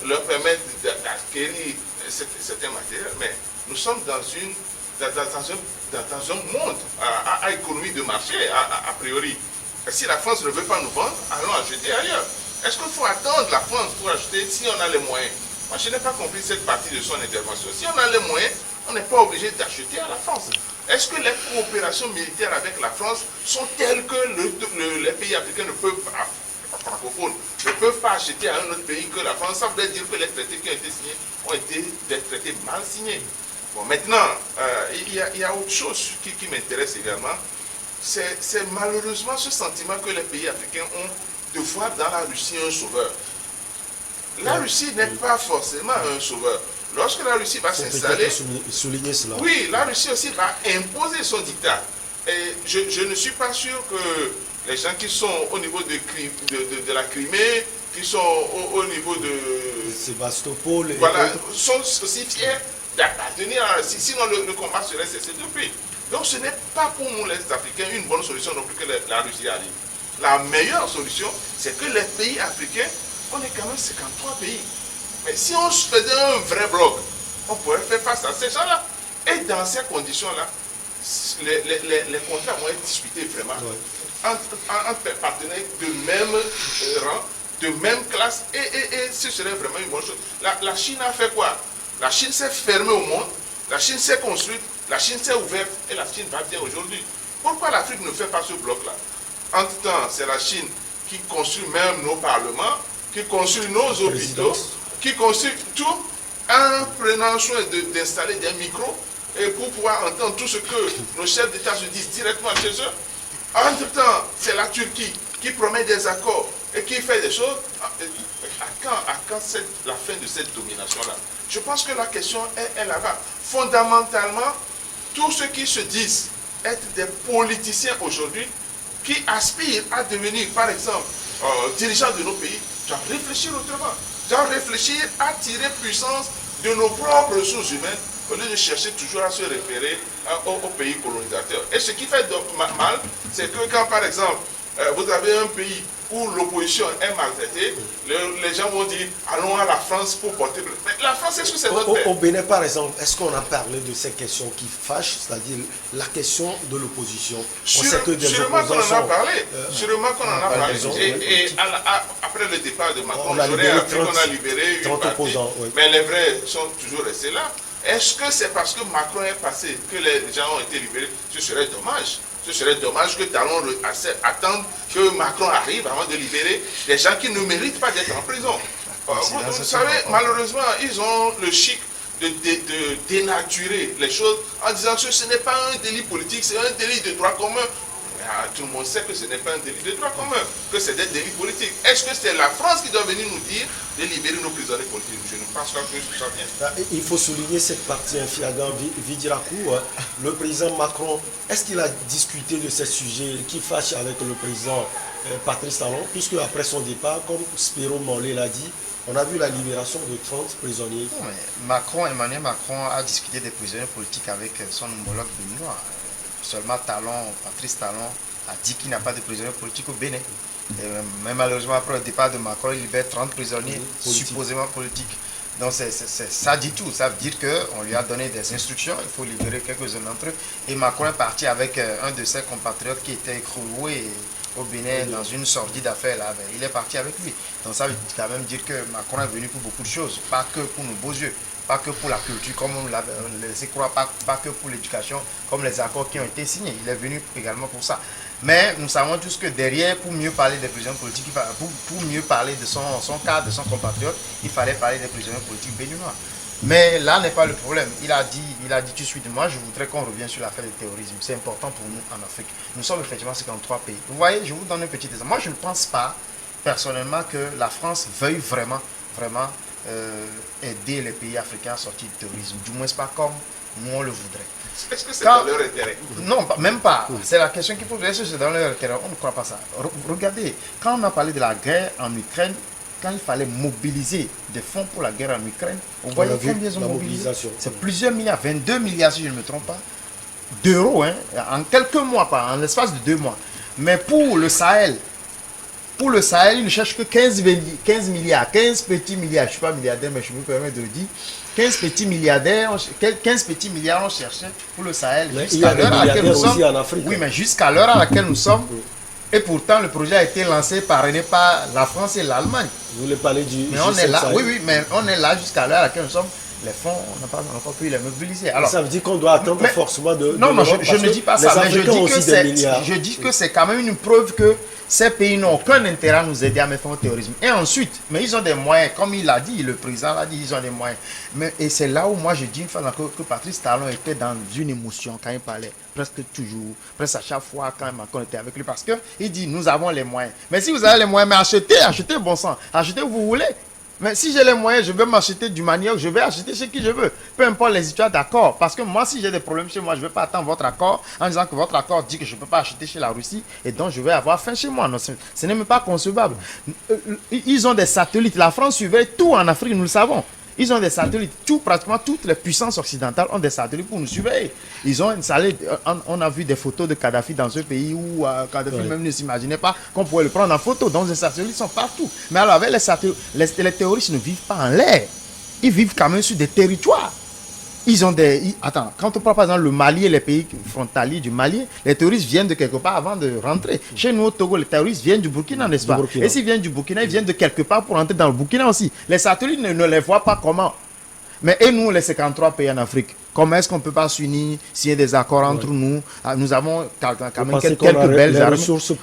leur permette d'acquérir certains matériels, mais nous sommes dans un monde à économie de marché, a priori. Et si la France ne veut pas nous vendre, allons acheter ailleurs. Est-ce qu'il faut attendre la France pour acheter si on a les moyens? Moi, je n'ai pas compris cette partie de son intervention. Si on a les moyens, on n'est pas obligé d'acheter à la France. Est-ce que les coopérations militaires avec la France sont telles que les pays africains francophones ne peuvent pas acheter à un autre pays que la France? Ça veut dire que les traités qui ont été signés ont été des traités mal signés. Bon, maintenant, il y a autre chose qui m'intéresse également. C'est malheureusement ce sentiment que les pays africains ont de voir dans la Russie un sauveur. La Russie n'est pas forcément un sauveur. Lorsque la Russie va s'installer, oui, la Russie aussi va imposer son dictat. Et je ne suis pas sûr que les gens qui sont au niveau de la Crimée, qui sont au niveau de Sébastopol, voilà, sont aussi fiers d'appartenir à la Russie. Sinon, le combat serait cessé depuis. Donc ce n'est pas pour nous les Africains une bonne solution non plus que la Russie arrive. La meilleure solution, c'est que les pays africains, on est quand même 53 pays. Mais si on faisait un vrai bloc, on pourrait faire face à ces gens-là. Et dans ces conditions-là, les contrats vont être discutés vraiment entre partenaires de même rang, de même classe, et ce serait vraiment une bonne chose. La Chine a fait quoi? La Chine s'est fermée au monde, la Chine s'est construite, la Chine s'est ouverte et la Chine va bien aujourd'hui. Pourquoi l'Afrique ne fait pas ce bloc-là? Entre-temps, c'est la Chine qui construit même nos parlements, qui construit nos hôpitaux, qui conçut tout en prenant soin d'installer des micros et pour pouvoir entendre tout ce que nos chefs d'État se disent directement chez eux. Entre-temps, c'est la Turquie qui promet des accords et qui fait des choses. À quand la fin de cette domination-là? Je pense que la question est là-bas. Fondamentalement, tous ceux qui se disent être des politiciens aujourd'hui, qui aspirent à devenir, par exemple, dirigeants de nos pays, doivent réfléchir autrement. Doivent réfléchir à tirer puissance de nos propres ressources humaines au lieu de chercher toujours à se référer aux pays colonisateurs. Et ce qui fait mal, c'est que quand, par exemple, vous avez un pays où l'opposition est maltraitée, les gens vont dire allons à la France pour porter. Mais la France, est-ce que c'est notre pays? Au Bénin, par exemple, est-ce qu'on a parlé de ces questions qui fâchent, c'est-à-dire la question de l'opposition? Sûrement qu'on en a parlé. Sûrement qu'on en a parlé. Et après le départ de Macron, j'aurais appris qu'on a libéré une partie, mais les vrais sont toujours restés là. Est-ce que c'est parce que Macron est passé que les gens ont été libérés? Ce serait dommage. Ce serait dommage que nous allons attendre que Macron arrive avant de libérer des gens qui ne méritent pas d'être en prison. Vous savez, malheureusement, ils ont le chic de dénaturer les choses en disant que ce n'est pas un délit politique, c'est un délit de droit commun. Tout le monde sait que ce n'est pas un délit de droit commun, que c'est des délits politiques. Est-ce que c'est la France qui doit venir nous dire de libérer nos prisonniers politiques? Je ne pense pas que ce soit bien. Il faut souligner cette partie infilagant Vidirakou. Le président Macron, est-ce qu'il a discuté de ces sujets qui fâchent avec le président Patrice Talon? Puisque après son départ, comme Spiro Mollet l'a dit, on a vu la libération de 30 prisonniers. Emmanuel Macron a discuté des prisonniers politiques avec son homologue béninois. Seulement Patrice Talon a dit qu'il n'y a pas de prisonniers politiques au Bénin. Mais malheureusement, après le départ de Macron, il libère 30 prisonniers supposément politiques. Donc ça dit tout. Ça veut dire qu'on lui a donné des instructions, il faut libérer quelques-uns d'entre eux. Et Macron est parti avec un de ses compatriotes qui était écroué au Bénin dans une sordide affaire là. Il est parti avec lui. Donc ça veut quand même dire que Macron est venu pour beaucoup de choses, pas que pour nos beaux yeux. Pas que pour la culture, comme on l'a laissé croire, pas que pour l'éducation, comme les accords qui ont été signés. Il est venu également pour ça. Mais nous savons tous que derrière, pour mieux parler des prisonniers politiques, pour mieux parler de son cas, de son compatriote, il fallait parler des prisonniers politiques béninois. Mais là n'est pas le problème. Il a dit tout de suite, moi je voudrais qu'on revienne sur l'affaire du terrorisme. C'est important pour nous en Afrique. Nous sommes effectivement 53 pays. Vous voyez, je vous donne un petit exemple. Moi je ne pense pas, personnellement, que la France veuille vraiment aider les pays africains à sortir du terrorisme. Du moins, pas comme nous on le voudrait. Est-ce que c'est dans leur intérêt? Non, même pas. C'est la question qu'il faut poser. Est-ce que c'est dans leur intérêt? On ne croit pas ça. Regardez, quand on a parlé de la guerre en Ukraine, quand il fallait mobiliser des fonds pour la guerre en Ukraine, vous voyez combien ils ont mobilisé? C'est plusieurs milliards, 22 milliards si je ne me trompe pas, d'euros, hein, en quelques mois, en l'espace de 2 mois. Mais pour le Sahel, il ne cherche que 15 milliards, 15 petits milliards. Je ne suis pas milliardaire, mais je me permets de le dire. 15 petits milliards ont cherché pour le Sahel. Jusqu'à l'heure à laquelle nous sommes. En Afrique. Oui, mais jusqu'à l'heure à laquelle nous sommes. Et pourtant, le projet a été lancé, parrainé par la France et l'Allemagne. Vous voulez parler du... Mais on est là, oui, mais on est là jusqu'à l'heure à laquelle nous sommes. Les fonds, on n'a pas encore pu les mobiliser. Alors, ça veut dire qu'on doit attendre forcément de... Non, je ne dis pas ça, mais je dis que c'est quand même une preuve que ces pays n'ont aucun intérêt à nous aider à mettre fin au terrorisme. Et ensuite, mais ils ont des moyens, comme il l'a dit, le président l'a dit, ils ont des moyens. Et c'est là où moi je dis une fois encore que Patrice Talon était dans une émotion quand il parlait, presque toujours, presque à chaque fois quand Macron était avec lui, parce qu'il dit, nous avons les moyens. Mais si vous avez les moyens, mais achetez bon sang, achetez où vous voulez. Mais si j'ai les moyens, je vais m'acheter du manioc, je vais acheter chez qui je veux. Peu importe les histoires d'accord. Parce que moi, si j'ai des problèmes chez moi, je ne vais pas attendre votre accord en disant que votre accord dit que je ne peux pas acheter chez la Russie et donc je vais avoir faim chez moi. Non, ce n'est même pas concevable. Ils ont des satellites. La France surveille tout en Afrique, nous le savons. Ils ont des satellites. Pratiquement toutes les puissances occidentales ont des satellites pour nous surveiller. Ils ont une salade. On a vu des photos de Kadhafi dans ce pays où Kadhafi même ne s'imaginait pas qu'on pouvait le prendre en photo. Donc les satellites sont partout. Mais alors avec les satellites, les terroristes ne vivent pas en l'air. Ils vivent quand même sur des territoires. Ils ont des... Attends, quand on parle par exemple le Mali et les pays frontaliers du Mali, les terroristes viennent de quelque part avant de rentrer. Chez nous au Togo, les terroristes viennent du Burkina, n'est-ce pas? Et s'ils viennent du Burkina, ils viennent de quelque part pour rentrer dans le Burkina aussi. Les satellites ne les voient pas comment. Mais et nous, les 53 pays en Afrique, comment est-ce qu'on ne peut pas s'unir, signer des accords entre nous? Nous avons quand même quelques belles armes.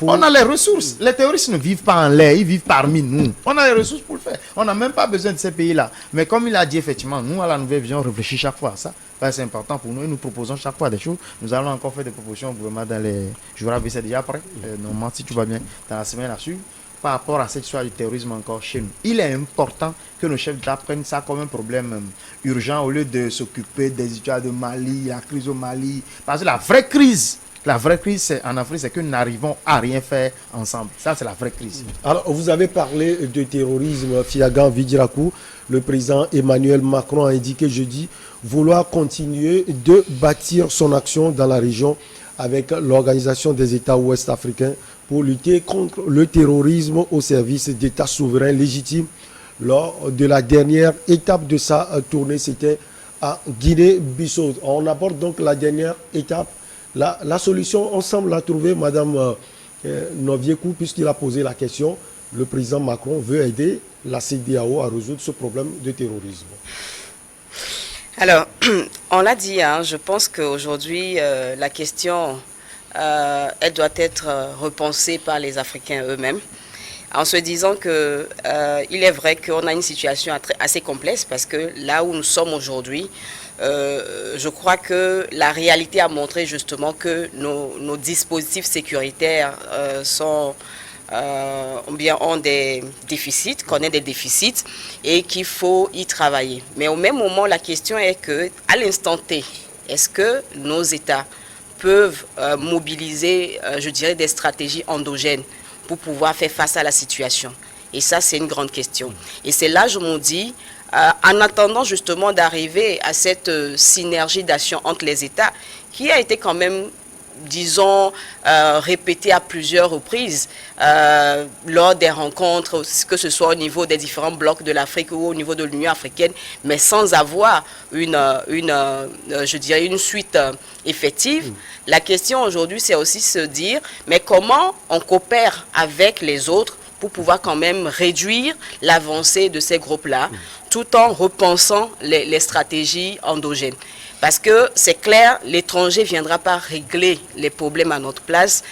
On a les ressources. Les terroristes ne vivent pas en l'air, ils vivent parmi nous. On a les ressources pour le faire. On n'a même pas besoin de ces pays-là. Mais comme il a dit, effectivement, nous, à la Nouvelle Vision, on réfléchit chaque fois à ça. C'est important pour nous et nous proposons chaque fois des choses. Nous allons encore faire des propositions au gouvernement dans les jours à venir. C'est déjà prêt. Normalement, si tu vas bien, dans la semaine à suivre, par rapport à cette histoire du terrorisme encore chez nous. Il est important que nos chefs d'État prennent ça comme un problème urgent au lieu de s'occuper des histoires de Mali, la crise au Mali. Parce que la vraie crise en Afrique, c'est que nous n'arrivons à rien faire ensemble. Ça, c'est la vraie crise. Alors, vous avez parlé de terrorisme, Fiagan Vidjirakou. Le président Emmanuel Macron a indiqué jeudi vouloir continuer de bâtir son action dans la région avec l'Organisation des États ouest-africains pour lutter contre le terrorisme au service d'États souverains légitimes. Lors de la dernière étape de sa tournée, c'était à Guinée-Bissau. On aborde donc la dernière étape. La solution, on semble la trouver, Madame Noviekou, puisqu'il a posé la question. Le président Macron veut aider la CEDEAO à résoudre ce problème de terrorisme. Alors, on l'a dit, hein, je pense qu'aujourd'hui, la question, elle doit être repensée par les Africains eux-mêmes, en se disant que il est vrai qu'on a une situation assez complexe, parce que là où nous sommes aujourd'hui, je crois que la réalité a montré justement que nos dispositifs sécuritaires ont des déficits, connaissent des déficits et qu'il faut y travailler. Mais au même moment, la question est que, à l'instant T, est-ce que nos États peuvent mobiliser, je dirais, des stratégies endogènes pour pouvoir faire face à la situation? Et ça, c'est une grande question. Et c'est là, je me dis, en attendant justement d'arriver à cette synergie d'action entre les États, qui a été quand même, disons, répétée à plusieurs reprises lors des rencontres, que ce soit au niveau des différents blocs de l'Afrique ou au niveau de l'Union africaine, mais sans avoir je dirais une suite effective. La question aujourd'hui, c'est aussi se dire, mais comment on coopère avec les autres pour pouvoir quand même réduire l'avancée de ces groupes-là, tout en repensant les stratégies endogènes. Parce que c'est clair, l'étranger ne viendra pas régler les problèmes à notre place.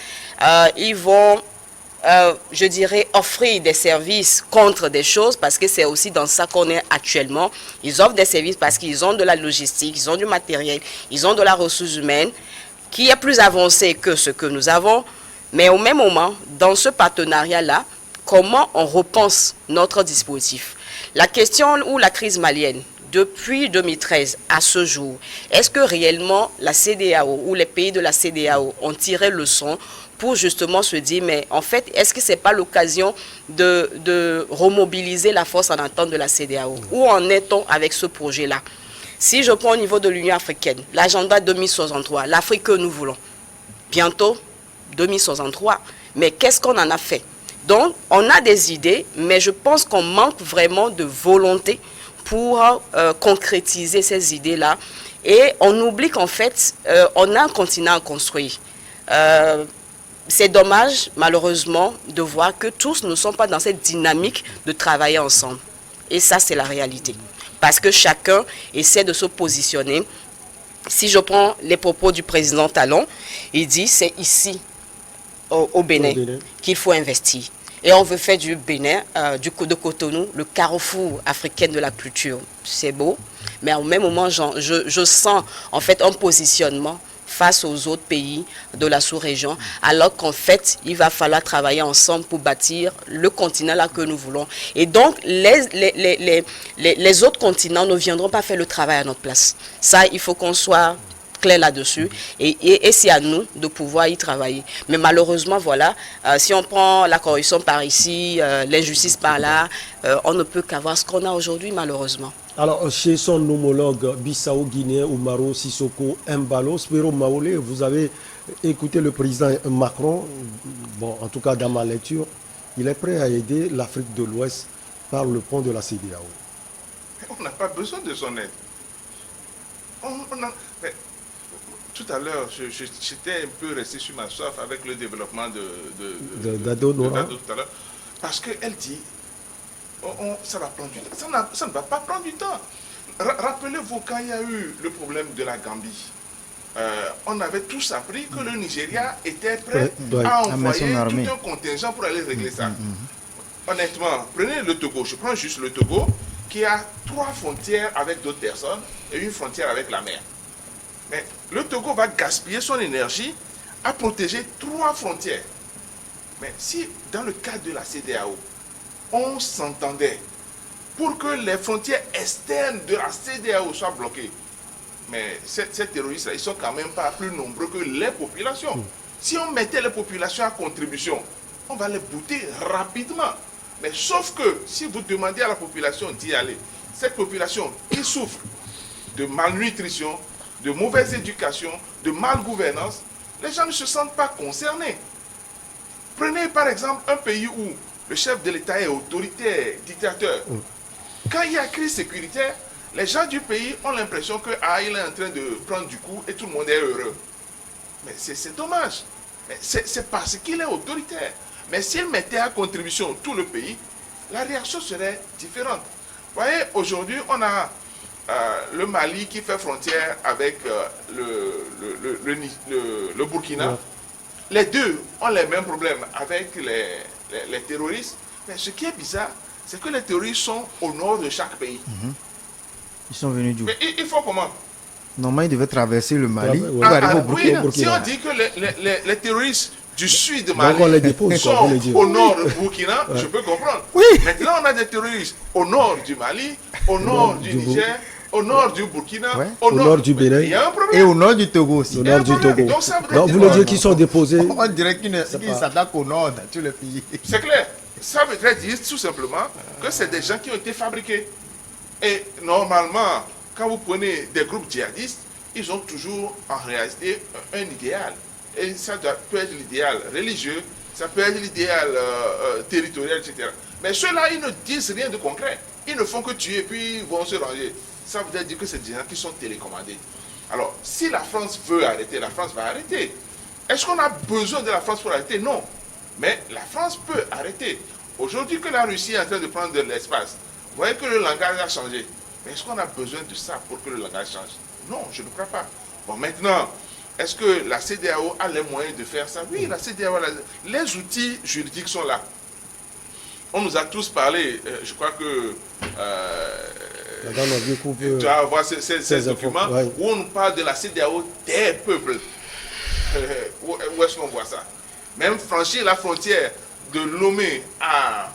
Ils vont, je dirais, offrir des services contre des choses, parce que c'est aussi dans ça qu'on est actuellement. Ils offrent des services parce qu'ils ont de la logistique, ils ont du matériel, ils ont de la ressource humaine, qui est plus avancée que ce que nous avons. Mais au même moment, dans ce partenariat-là, comment on repense notre dispositif? La question ou la crise malienne, depuis 2013 à ce jour, est-ce que réellement la CEDEAO ou les pays de la CEDEAO ont tiré le leçon pour justement se dire, mais en fait, est-ce que ce n'est pas l'occasion de remobiliser la force en attente de la CEDEAO? Où en est-on avec ce projet-là? Si je prends au niveau de l'Union africaine, l'agenda 2063, l'Afrique que nous voulons, bientôt 2063, mais qu'est-ce qu'on en a fait? Donc, on a des idées, mais je pense qu'on manque vraiment de volonté pour concrétiser ces idées-là. Et on oublie qu'en fait, on a un continent à construire. C'est dommage, malheureusement, de voir que tous ne sont pas dans cette dynamique de travailler ensemble. Et ça, c'est la réalité. Parce que chacun essaie de se positionner. Si je prends les propos du président Talon, il dit c'est ici, au Bénin, qu'il faut investir. Et on veut faire du Bénin, de Cotonou, le carrefour africain de la culture. C'est beau, mais au même moment, je sens en fait un positionnement face aux autres pays de la sous-région, alors qu'en fait, il va falloir travailler ensemble pour bâtir le continent là que nous voulons. Et donc, les autres continents ne viendront pas faire le travail à notre place. Ça, il faut qu'on soit clair là-dessus et c'est à nous de pouvoir y travailler. Mais malheureusement, voilà, si on prend la corruption par ici, l'injustice par là, on ne peut qu'avoir ce qu'on a aujourd'hui, malheureusement. Alors, chez son homologue Bissau-Guinéen, Umaro Sissoko Embalo, Spiro Maolé, vous avez écouté le président Macron, bon, en tout cas dans ma lecture, il est prêt à aider l'Afrique de l'Ouest par le pont de la CEDEAO. On n'a pas besoin de son aide. Tout à l'heure, j'étais un peu resté sur ma soif avec le développement d'Ado Nora tout à l'heure. Parce qu'elle dit, ça va prendre du temps. Ça ne va pas prendre du temps. Rappelez-vous quand il y a eu le problème de la Gambie. On avait tous appris que le Nigeria était prêt à envoyer tout un contingent pour aller régler ça. Honnêtement, prenez le Togo, je prends juste le Togo, qui a 3 frontières avec d'autres personnes et une frontière avec la mer. Mais le Togo va gaspiller son énergie à protéger 3 frontières. Mais si, dans le cadre de la CEDEAO, on s'entendait pour que les frontières externes de la CEDEAO soient bloquées, mais ces terroristes-là, ils ne sont quand même pas plus nombreux que les populations. Si on mettait les populations à contribution, on va les bouter rapidement. Mais sauf que si vous demandez à la population d'y aller, cette population qui souffre de malnutrition, de mauvaise éducation, de malgouvernance, les gens ne se sentent pas concernés. Prenez par exemple un pays où le chef de l'État est autoritaire, dictateur. Quand il y a crise sécuritaire, les gens du pays ont l'impression qu'il est en train de prendre du coup et tout le monde est heureux. Mais c'est dommage. C'est parce qu'il est autoritaire. Mais s'il mettait à contribution tout le pays, la réaction serait différente. Vous voyez, aujourd'hui, on a le Mali qui fait frontière avec le Burkina. Les deux ont les mêmes problèmes avec les terroristes. Mais ce qui est bizarre, c'est que les terroristes sont au nord de chaque pays. Ils sont venus d'où? Mais ils font comment? Normalement, ils devaient traverser le Mali pour Ah, arriver au oui, Burkina. si on dit que les terroristes du sud de Mali Donc on les dépose, quoi, sont vous les dites. au nord du Burkina, je peux comprendre. Oui. Maintenant, on a des terroristes au nord du Mali, au nord du Niger, au nord du Burkina, Ouais. Au nord du Mais Bénin. il y a un Et problème. au nord du Togo aussi. Au Il y a nord un du problème. Togo. Donc, ça veut dire Donc que- vous voulez dire qu'ils sont déposés. On dirait qu'ils pas- s'attaquent au nord dans tous les pays. C'est clair. Ça veut dire tout simplement que c'est des gens qui ont été fabriqués. Et normalement, quand vous prenez des groupes djihadistes, ils ont toujours en réalité un idéal. Et ça peut être l'idéal religieux, ça peut être l'idéal territorial, etc. Mais ceux-là, ils ne disent rien de concret. Ils ne font que tuer, puis ils vont se ranger. Ça veut dire que c'est des gens qui sont télécommandés. Alors, si la France veut arrêter, la France va arrêter. Est-ce qu'on a besoin de la France pour arrêter? Non. Mais la France peut arrêter. Aujourd'hui que la Russie est en train de prendre de l'espace, vous voyez que le langage a changé. Mais est-ce qu'on a besoin de ça pour que le langage change? Non, je ne crois pas. Bon, maintenant, est-ce que la CEDEAO a les moyens de faire ça? Oui, la CEDEAO, les outils juridiques sont là. On nous a tous parlé, je crois que Madame Avieko tu peut- vas avoir ces documents infos, ouais. où on nous parle de la CEDEAO des peuples. Où est-ce qu'on voit ça? Même franchir la frontière de Lomé à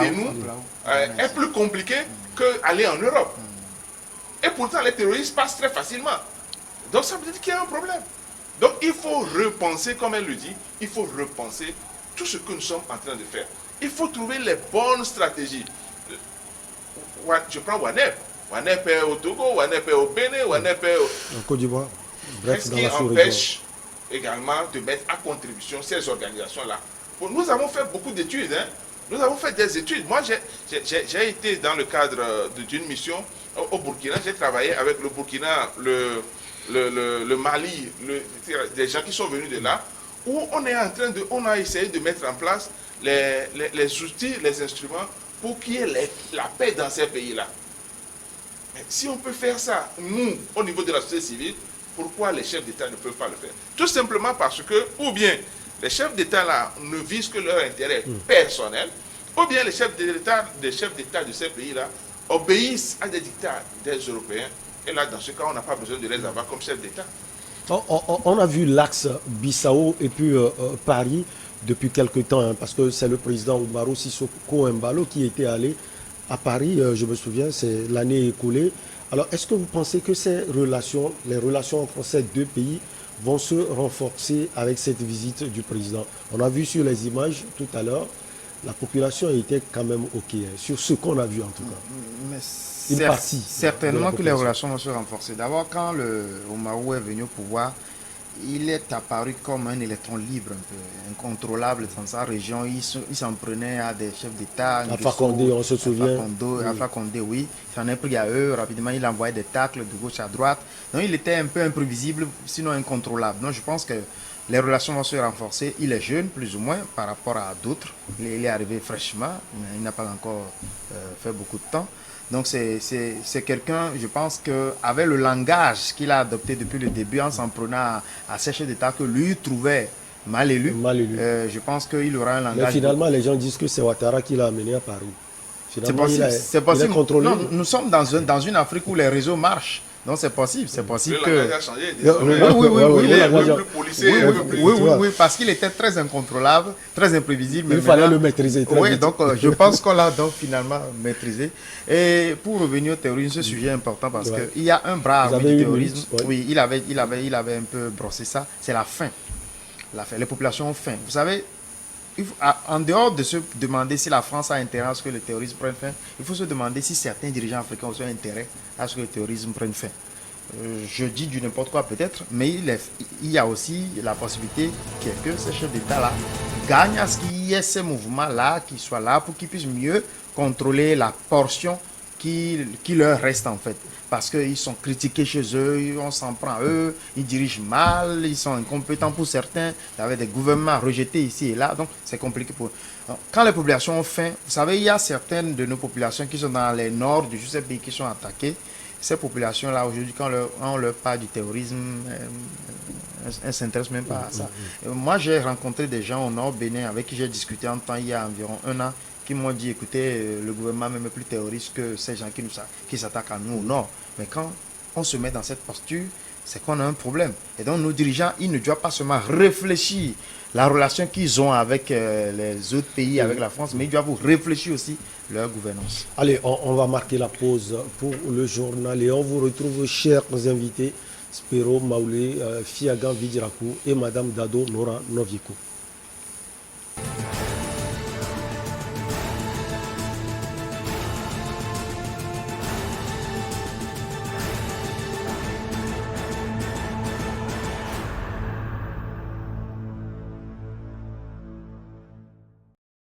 Dénou est plus compliqué qu'aller en Europe. Et pourtant, les terroristes passent très facilement. Donc ça veut dire qu'il y a un problème. Donc il faut repenser, comme elle le dit, il faut repenser tout ce que nous sommes en train de faire. Il faut trouver les bonnes stratégies. Je prends WANEP. WANEP est au Togo, WANEP est au Bénin, WANEP est au... En Côte d'Ivoire. Bref, Qu'est-ce dans qui la sous-région. empêche également de mettre à contribution ces organisations-là? Bon, nous avons fait beaucoup d'études. Hein. Nous avons fait des études. Moi, j'ai été dans le cadre d'une mission au Burkina. J'ai travaillé avec le Burkina, le Mali, des gens qui sont venus de là, où on a essayé de mettre en place les outils, les instruments pour qu'il y ait la paix dans ces pays-là. Mais si on peut faire ça, nous, au niveau de la société civile, pourquoi les chefs d'État ne peuvent pas le faire? Tout simplement parce que, ou bien les chefs d'État là ne visent que leur intérêt personnel, ou bien les chefs d'État de ces pays-là obéissent à des dictats des Européens. Et là, dans ce cas, on n'a pas besoin de les avoir comme chefs d'État. On a vu l'axe Bissau et puis Paris depuis quelque temps, hein, parce que c'est le président Umaru Sissoko Embalo qui était allé à Paris, je me souviens, c'est l'année écoulée. Alors, est-ce que vous pensez que les relations entre ces deux pays vont se renforcer avec cette visite du président? On a vu sur les images tout à l'heure, la population était quand même OK, hein, sur ce qu'on a vu en tout cas. Mais Une partie de certainement la que les population. relations vont se renforcer. D'abord, quand le Oumarou est venu au pouvoir, il est apparu comme un électron libre, un peu incontrôlable dans sa région. Il s'en prenait à des chefs d'État. Alpha Condé, on se souvient. Alpha Condé, oui. Il s'en est pris à eux. Rapidement, il envoyait des tacles de gauche à droite. Donc, il était un peu imprévisible, sinon incontrôlable. Donc, je pense que les relations vont se renforcer. Il est jeune, plus ou moins, par rapport à d'autres. Il est arrivé fraîchement, mais il n'a pas encore fait beaucoup de temps. Donc c'est quelqu'un, je pense qu'avec le langage qu'il a adopté depuis le début, en s'en prenant à ces chefs d'État que lui trouvait mal élu, je pense qu'il aura un langage... Mais finalement, les gens disent que c'est Ouattara qui l'a amené à Paris. C'est possible. Il est contrôlé. Non, nous sommes dans une Afrique où les réseaux marchent. Donc c'est possible que... Le langage a changé. Il est un peu plus policé. Oui, parce qu'il était très incontrôlable, très imprévisible. Il fallait le maîtriser très vite. Donc je pense qu'on l'a donc finalement maîtrisé. Et pour revenir au terrorisme, ce sujet est important parce qu'il y a un bras armé du terrorisme. Oui, il avait un peu brossé ça. C'est la faim. Les populations ont faim. Vous savez, en dehors de se demander si la France a intérêt à ce que le terrorisme prenne fin, il faut se demander si certains dirigeants africains ont intérêt à ce que le terrorisme prenne fin. Je dis du n'importe quoi peut-être, mais il y a aussi la possibilité que ces chefs d'État-là gagnent à ce qu'il y ait ces mouvements-là qui soient là pour qu'ils puissent mieux contrôler la portion qui leur reste en fait. Parce qu'ils sont critiqués chez eux, on s'en prend à eux, ils dirigent mal, ils sont incompétents pour certains, il y avait des gouvernements rejetés ici et là, donc c'est compliqué pour eux. Quand les populations ont faim, vous savez, il y a certaines de nos populations qui sont dans les nords de ces pays qui sont attaquées. Ces populations-là, aujourd'hui, quand on leur parle du terrorisme, elles ne s'intéressent même pas à ça. Moi, j'ai rencontré des gens au nord Bénin avec qui j'ai discuté en temps il y a environ 1 an, qui m'ont dit, écoutez, le gouvernement est même plus terroriste que ces gens qui s'attaquent à nous au nord. Mais quand on se met dans cette posture, c'est qu'on a un problème. Et donc nos dirigeants, ils ne doivent pas seulement réfléchir la relation qu'ils ont avec les autres pays, avec la France, mais ils doivent réfléchir aussi leur gouvernance. Allez, on va marquer la pause pour le journal et on vous retrouve, chers invités, Spero Maoulé, Fiagan Vidirakou et Madame Dado Nora Novieko.